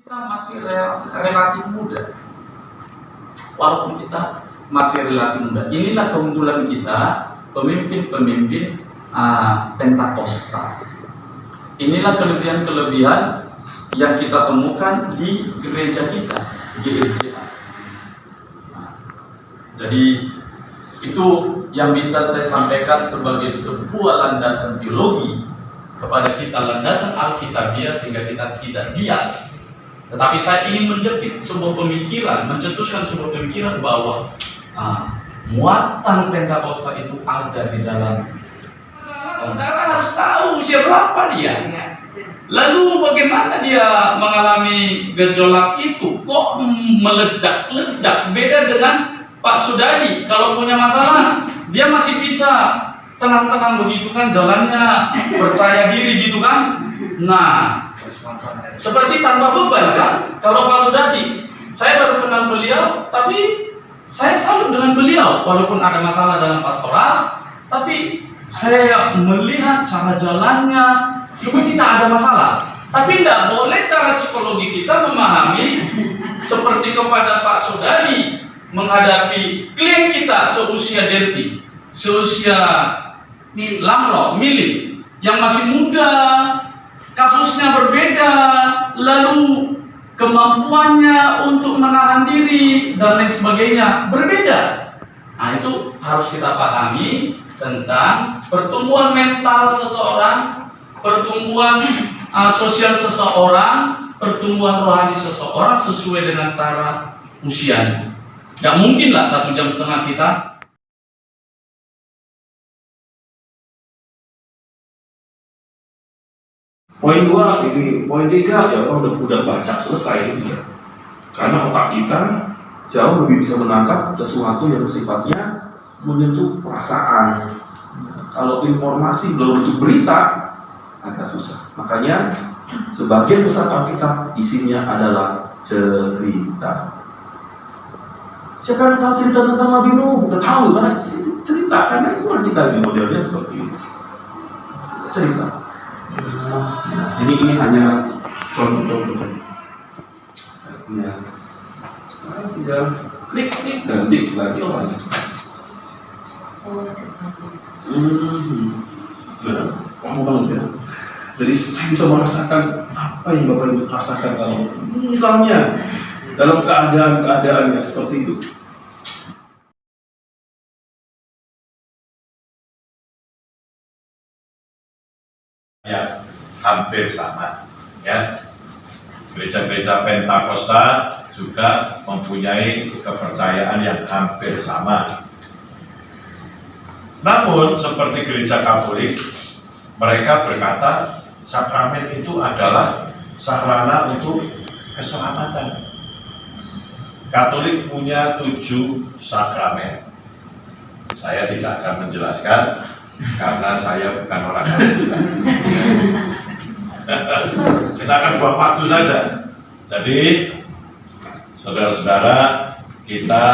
Kita masih relatif muda. Walaupun kita masih relatif muda, inilah keunggulan kita, pemimpin-pemimpin Pentakosta. Inilah kelebihan-kelebihan yang kita temukan di gereja kita, GSJA. Jadi itu yang bisa saya sampaikan sebagai sebuah landasan teologi kepada kita, landasan Alkitabiah, sehingga kita tidak bias. Tetapi saya ingin menjepit sebuah pemikiran, mencetuskan sebuah pemikiran bahwa muatan Pentakosta itu ada di dalam. Saudara harus tahu usia berapa dia. Lalu bagaimana dia mengalami gejolak itu? Kok meledak-ledak? Beda dengan Pak Sudadi. Kalau punya masalah, dia masih bisa tenang-tenang begitu kan jalannya, percaya diri gitu kan. Nah, seperti tanpa beban kan. Kalau Pak Sudadi, saya baru kenal beliau, tapi saya salut dengan beliau. Walaupun ada masalah dalam pastoral, tapi saya melihat cara jalannya seperti tidak ada masalah. Tapi tidak boleh cara psikologi kita memahami seperti kepada Pak Sudadi menghadapi klien kita seusia Derti, seusia Lamro, Mili, yang masih muda, kasusnya berbeda, lalu kemampuannya untuk menahan diri dan lain sebagainya berbeda. Nah, itu harus kita pahami tentang pertumbuhan mental seseorang, pertumbuhan sosial seseorang, pertumbuhan rohani seseorang sesuai dengan taraf usianya. Gak mungkin lah 1,5 jam kita. Poin 2 ini, poin 3 ya orang udah baca selesai gitu ya. Karena otak kita jauh lebih bisa menangkap sesuatu yang sifatnya menyentuh perasaan. Kalau informasi belum bentuk berita agak susah. Makanya sebagian besar Alkitab isinya adalah cerita. Siapa yang tahu cerita tentang Nabi Nuh? Udah tahu karena cerita, karena itulah kita di modelnya seperti ini. Cerita. Ini hanya contoh-contoh. Ya, klik ganti lagi orangnya. Ya, kamu banget ya. Jadi saya bisa merasakan apa yang Bapak Ibu rasakan kalau misalnya dalam keadaan-keadaannya seperti itu. Ya, hampir sama ya. Gereja-gereja Pentakosta juga mempunyai kepercayaan yang hampir sama. Namun seperti gereja Katolik, mereka berkata sakramen itu adalah sarana untuk keselamatan. Katolik punya 7 sakramen. Saya tidak akan menjelaskan karena saya bukan orang Katolik. Kita akan buang waktu saja. Jadi, saudara-saudara, kita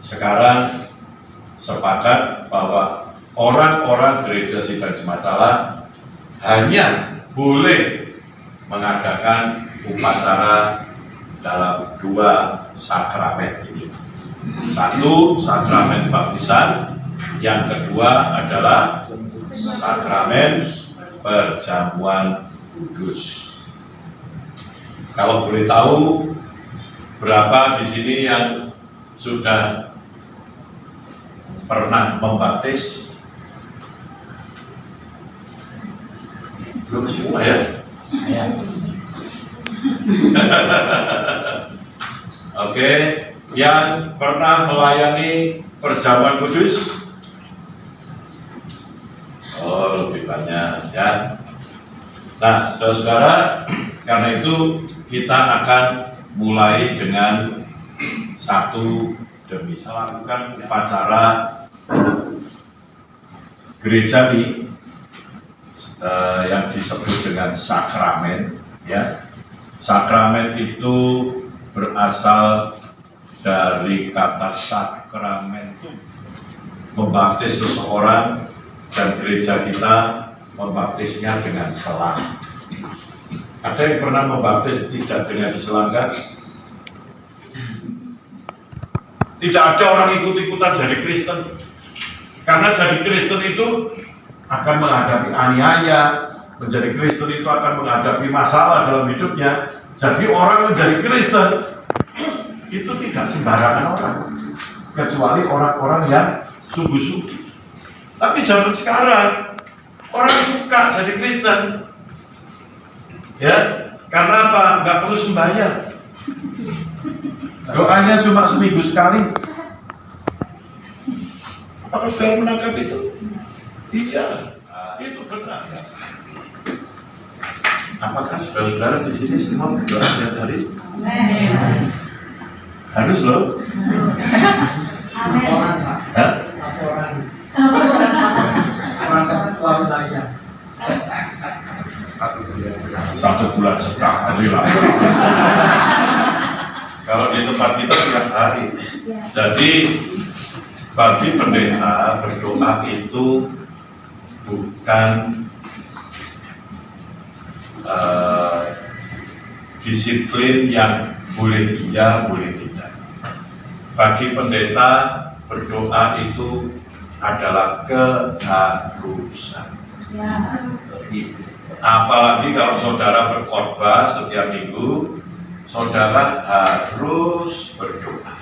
sekarang sepakat bahwa orang-orang gereja Sidang Jemaatala hanya boleh mengadakan upacara dalam 2 sakramen ini. Satu, sakramen baptisan. Yang kedua adalah sakramen perjamuan kudus. Kalau boleh tahu, berapa di sini yang sudah pernah membaptis? Belum semua ya? Oke, yang pernah melayani perjamuan kudus? Oh, lebih banyak ya. Nah, saudara-saudara, karena itu kita akan mulai dengan satu demi lakukan upacara gerejawi yang disebut dengan sakramen ya. Sakramen itu berasal dari kata sakramentum, membaptis seseorang, dan gereja kita membaptisnya dengan selang. Ada yang pernah membaptis tidak dengan diselamkan? Tidak ada orang ikut-ikutan jadi Kristen. Karena jadi Kristen itu akan menghadapi aniaya, menjadi Kristen itu akan menghadapi masalah dalam hidupnya. Jadi orang menjadi Kristen itu tidak sembarangan orang, kecuali orang-orang yang sungguh-sungguh. Tapi zaman sekarang orang suka jadi Kristen, ya, karena apa? Nggak perlu sembahyang, doanya cuma seminggu sekali. Apakah saudara menangkap itu? Iya, itu benar. Apakah saudara-saudara di sini semua berdoa setiap hari? Harus loh. Hah? Satu bulan sekali lah. Kalau di tempat kita setiap hari. Jadi bagi pendeta berdoa itu bukan disiplin yang boleh iya, boleh tidak. Bagi pendeta berdoa itu adalah keharusan. Apalagi kalau saudara berkhotbah setiap minggu, saudara harus berdoa.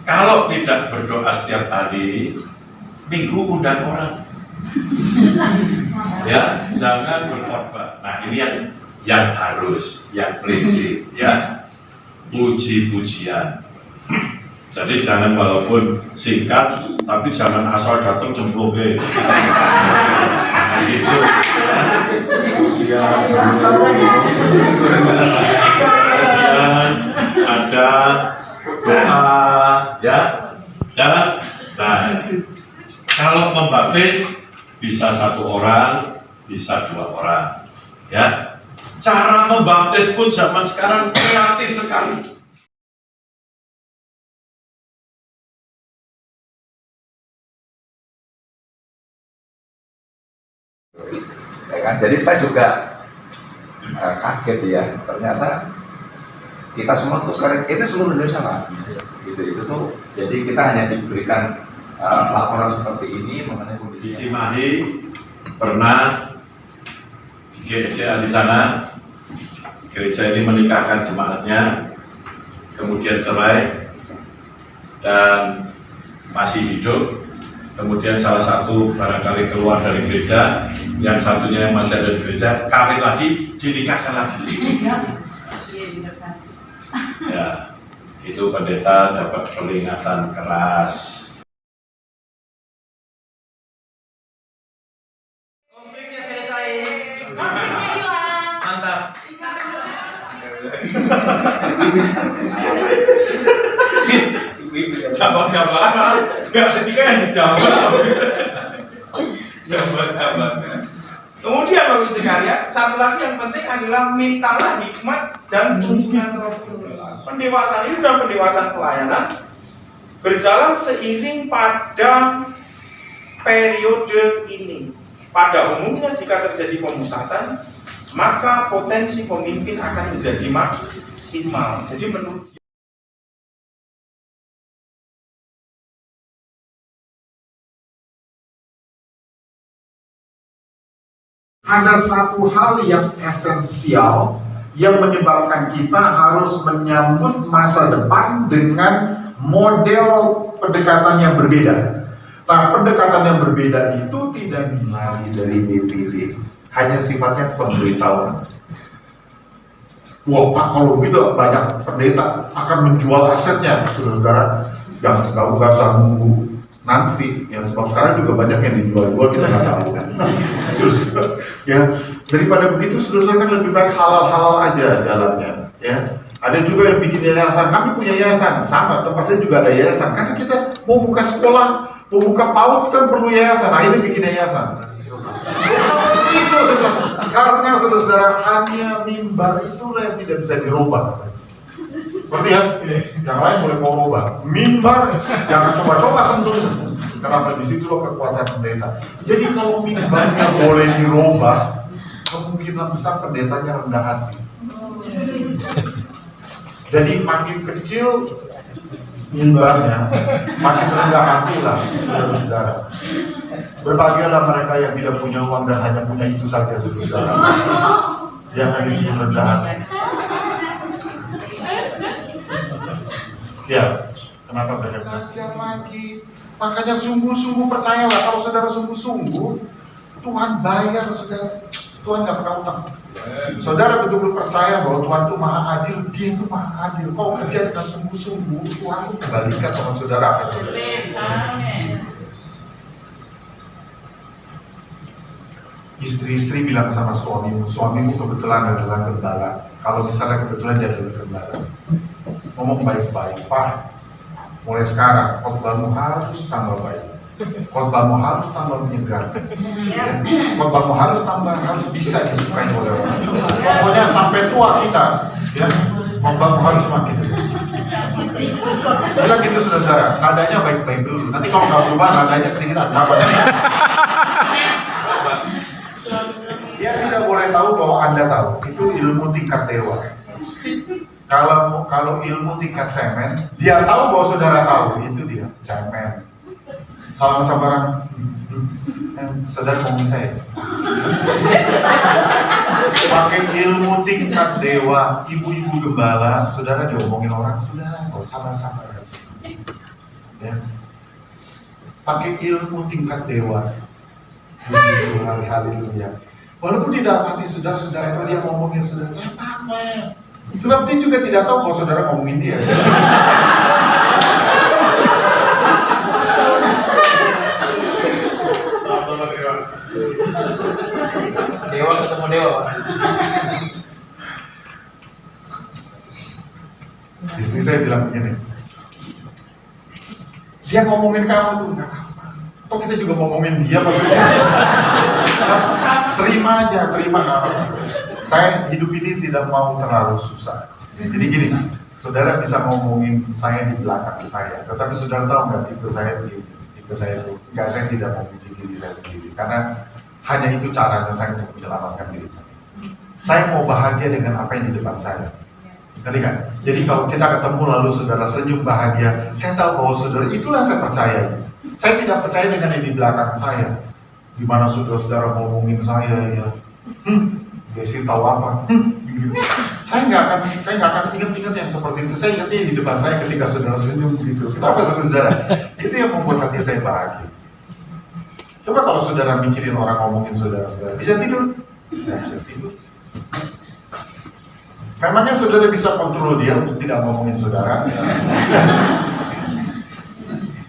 Kalau tidak berdoa setiap hari, minggu undang orang. Ya, jangan berkhotbah. Nah, ini yang harus, yang prinsip, ya, puji-pujian. Jadi jangan walaupun singkat, tapi jangan asal datang jempol gitu. Pujian. Kemudian ada doa, ya. Dan nah, kalau membaptis bisa satu orang, bisa dua orang, ya. Cara membaptis pun zaman sekarang kreatif sekali. Ya kan? Jadi saya juga kaget ya, ternyata kita semua tuh itu seluruh Indonesia lah, gitu itu tuh. Jadi kita hanya diberikan laporan seperti ini mengenai Di kondisi Cimahi pernah di GSCA di sana, gereja ini menikahkan jemaatnya, kemudian cerai dan masih hidup. Kemudian salah satu barangkali keluar dari gereja, yang satunya yang masih ada di gereja, kawin lagi, dinikahkan lagi di sini. Ya, itu pendeta dapat peringatan keras. Konfliknya selesai. Konfliknya hilang. Mantap. Jawab-jawaban, nggak ketika yang dijawab. Jawab-jawabannya. Kemudian Bapak Ibu sekalian, satu lagi yang penting adalah mintalah hikmat dan tuntunan Roh Kudus. Pendewasaan ini dan pendewasaan pelayanan berjalan seiring pada periode ini. Pada umumnya jika terjadi pemusatan, maka potensi pemimpin akan menjadi maksimal. Jadi menurut ada satu hal yang esensial yang menyebabkan kita harus menyambut masa depan dengan model pendekatan yang berbeda. Nah, pendekatan yang berbeda itu tidak bisa dari DPD, hanya sifatnya pemberitahuan. Wah Pak, kalau begitu banyak pendeta akan menjual asetnya, saudara-saudara. Nggak usah nunggu nanti, ya sebab sekarang juga banyak yang dijual-jual kita nggak tahu kan. Ya daripada begitu, saudara kan lebih baik halal-halal aja jalannya. Ya ada juga yang bikin yayasan, kami punya yayasan sama, tempat saya juga ada yayasan. Karena kita mau buka sekolah, mau buka PAUD kan perlu yayasan, akhirnya bikin yayasan. Itu karena saudara hanya mimbar itulah yang tidak bisa dirubah. Seperti ya, yang lain boleh mau rubah. Mimbar jangan coba-coba sentuh. Karena di situ kekuasaan pendeta. Jadi kalau mimbarnya boleh dirubah, kemungkinan besar pendetanya rendah hati. Jadi makin kecil nyumbangnya, makin rendah hati lah, saudara-saudara. Berbahagialah mereka yang tidak punya uang dan hanya punya itu saja, saudara. Jangan disebut rendah hati. Ya, kenapa banyak belajar lagi? Makanya sungguh-sungguh percayalah, kalau saudara sungguh-sungguh, Tuhan bayar saudara. Tuhan nggak pernah utang. Saudara betul-betul percaya bahwa Tuhan itu maha adil, Dia itu maha adil. Kau kerja dengan sungguh-sungguh, Tuhan itu kembalikan sama saudara apa yang saudara. Istri-istri bilang sama suamimu kebetulan adalah gembala. Kalau misalnya kebetulan dia adalah gembala, ngomong baik-baik, Pak. Mulai sekarang khotbahmu harus tambah baik. Khotbahmu harus tambah menyegarkan. Khotbahmu harus bisa disukai oleh orang. Pokoknya sampai tua kita, ya, khotbahmu harus makin terus. Bilang gitu saudara, nadanya baik-baik dulu. Nanti kalau nggak berubah, nadanya sedikit ancaman. Dia tidak boleh tahu bahwa Anda tahu. Itu ilmu tingkat dewa. Kalau ilmu tingkat cemen, dia tahu bahwa saudara tahu, itu dia cemen. Salam sabaran, saudara ngomongin saya. Pakai ilmu tingkat dewa, ibu-ibu gembala, saudara diomongin orang, sudah, sabar-sabar aja. Ya. Pakai ilmu tingkat dewa, puji Tuhan, haleluya. Walaupun di dalam hati saudara-saudara itu dia ngomongin saudara, apa-apa. Sebab dia juga tidak tahu kalau saudara ngomongin dia. Dewa ketemu dewa. Istri saya bilang begini, dia ngomongin kamu tuh nggak apa-apa. Atau kita juga ngomongin dia maksudnya. Terima aja, terima nggak apa-apa. Saya hidup ini tidak mau terlalu susah. Jadi gini, saudara bisa ngomongin saya di belakang saya, tetapi saudara tahu nggak tipe saya itu, nggak, saya tidak mau puji diri saya sendiri, karena hanya itu caranya saya untuk menyelamatkan diri saya. Saya mau bahagia dengan apa yang di depan saya. Ngerti kan? Jadi kalau kita ketemu lalu saudara senyum bahagia, saya tahu bahwa saudara itulah saya percaya. Saya tidak percaya dengan yang di belakang saya. Di mana saudara-saudara ngomongin saya ya, dia sih tahu apa? Gitu. Saya nggak akan ingat-ingat yang seperti itu. Saya ingatnya di depan saya ketika saudara senyum gitu. Kenapa saudara? Itu yang membuat hati saya bahagia. Coba kalau saudara mikirin orang ngomongin saudara, bisa tidur? Nggak bisa tidur. Memangnya saudara bisa kontrol dia untuk tidak ngomongin saudara?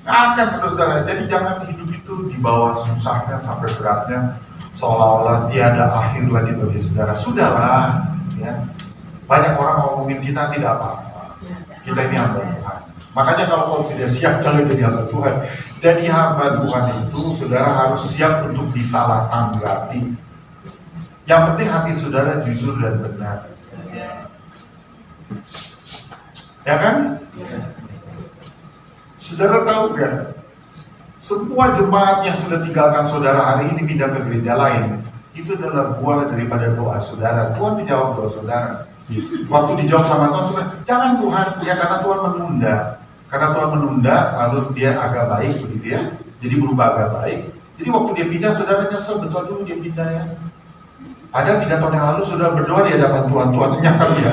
Akan saudara. Jadi jangan hidup itu di bawah susahnya sampai beratnya, seolah-olah tiada akhir lagi bagi saudara. Sudahlah, ya. Banyak orang ngomongin kita tidak apa-apa. Kita ini hamba Tuhan. Makanya kalau kau tidak siap jangan jadi hamba Tuhan. Jadi hamba Tuhan itu saudara harus siap untuk disalah tanggapi. Yang penting hati saudara jujur dan benar. Ya kan? Saudara tahu kan? Semua jemaat yang sudah tinggalkan saudara hari ini pindah ke gereja lain, itu adalah buah daripada doa saudara. Tuhan dijawab doa saudara. Waktu dijawab sama Tuhan, saudara, jangan Tuhan, ya karena Tuhan menunda. Karena Tuhan menunda, lalu dia agak baik begitu ya. Jadi berubah agak baik. Jadi waktu dia pindah, saudara nyesel, betul dulu dia pindah ya. Ada 3 tahun yang lalu saudara berdoa di hadapan Tuhan, Tuhan nyangkal dia.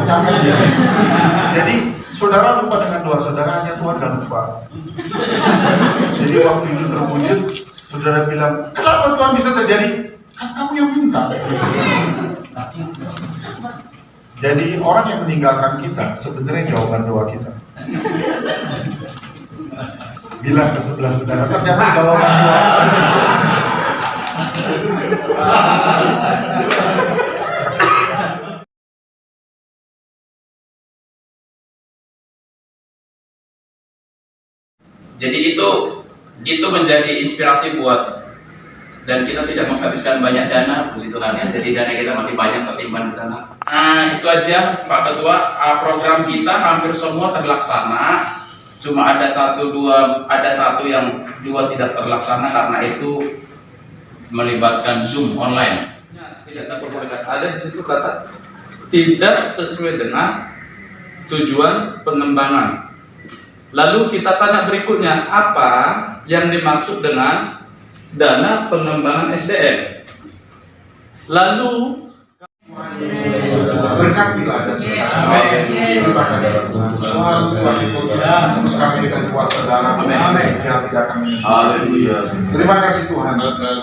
Jadi saudara lupa dengan doa saudara, hanya Tuhan gak lupa. Jadi waktu itu terwujud, saudara bilang, kenapa Tuhan bisa terjadi? Kan kamu yang minta. Jadi orang yang meninggalkan kita sebenarnya jawaban doa kita. Bilang ke sebelah saudara, ternyata jawaban doa. Jadi itu menjadi inspirasi buat, dan kita tidak menghabiskan banyak dana, puji Tuhan ya. Jadi dana kita masih banyak tersimpan di sana. Itu aja Pak Ketua, program kita hampir semua terlaksana. Cuma ada satu yang dua tidak terlaksana karena itu melibatkan Zoom online. tidak diperbolehkan. Ada di situ kata tidak sesuai dengan tujuan pengembangan. Lalu kita tanya berikutnya, apa yang dimaksud dengan dana pengembangan SDM? Lalu Berkatilah dan terima kasih Tuhan terus kami dengan kuasa darah tidak akan terima kasih Tuhan,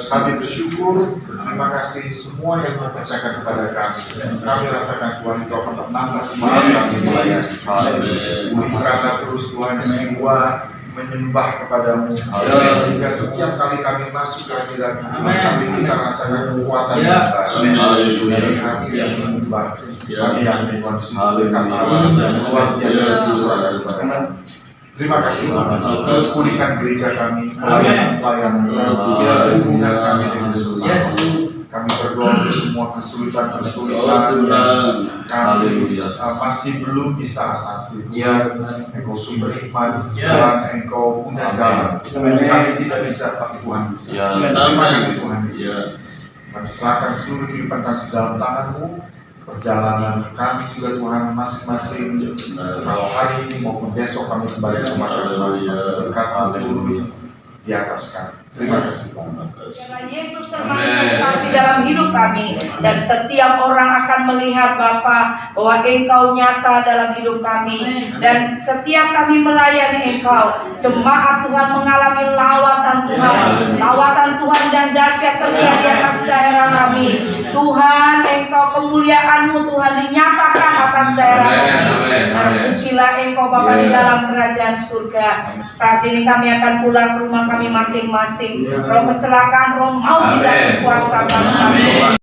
kami bersyukur, terima kasih semua yang mempercayakan kepada kami rasakan Tuhan itu akan menambah semangat kami melayani karena terus Tuhan jiwa menyembah kepadamu sehingga setiap kali kami masuk ke hadirat kami bisa rasakan kekuatan yang baru dari hati yang menyembah kami yang Tuhan di situ kami luar biasa terima kasih Tuhan terus pulihkan gereja kami pelayanan hubungan kami dengan sesama kami berdoa untuk semua kesulitan kami masih belum bisa atasi Tuhan. Engkau sumber hikmat, Tuhan Engkau punya jalan. Kami tidak bisa, tapi Tuhan bisa. Terima kasih Tuhan Yesus. Kami serahkan seluruh kehidupan kami dalam tangan-Mu. Perjalanan kami juga Tuhan masing-masing. Kalau hari ini maupun besok kami kembali ke rumah kami masing-masing. Berkat-Mu turun di atas kami. Terima kasih Tuhan. Biarlah Yesus termanifestasi dalam hidup kami dan setiap orang akan melihat Bapa bahwa Engkau nyata dalam hidup kami dan setiap kami melayani Engkau, jemaat Tuhan mengalami lawatan Tuhan dan dahsyat terjadi atas daerah kami. Tuhan, Engkau kemuliaan-Mu Tuhan dinyatakan atas daerah kami. Terpujilah Engkau Bapa di dalam kerajaan surga. Saat ini kami akan pulang ke rumah kami masing-masing. Roh kecelakaan, roh maut tidak berkuasa atas kami.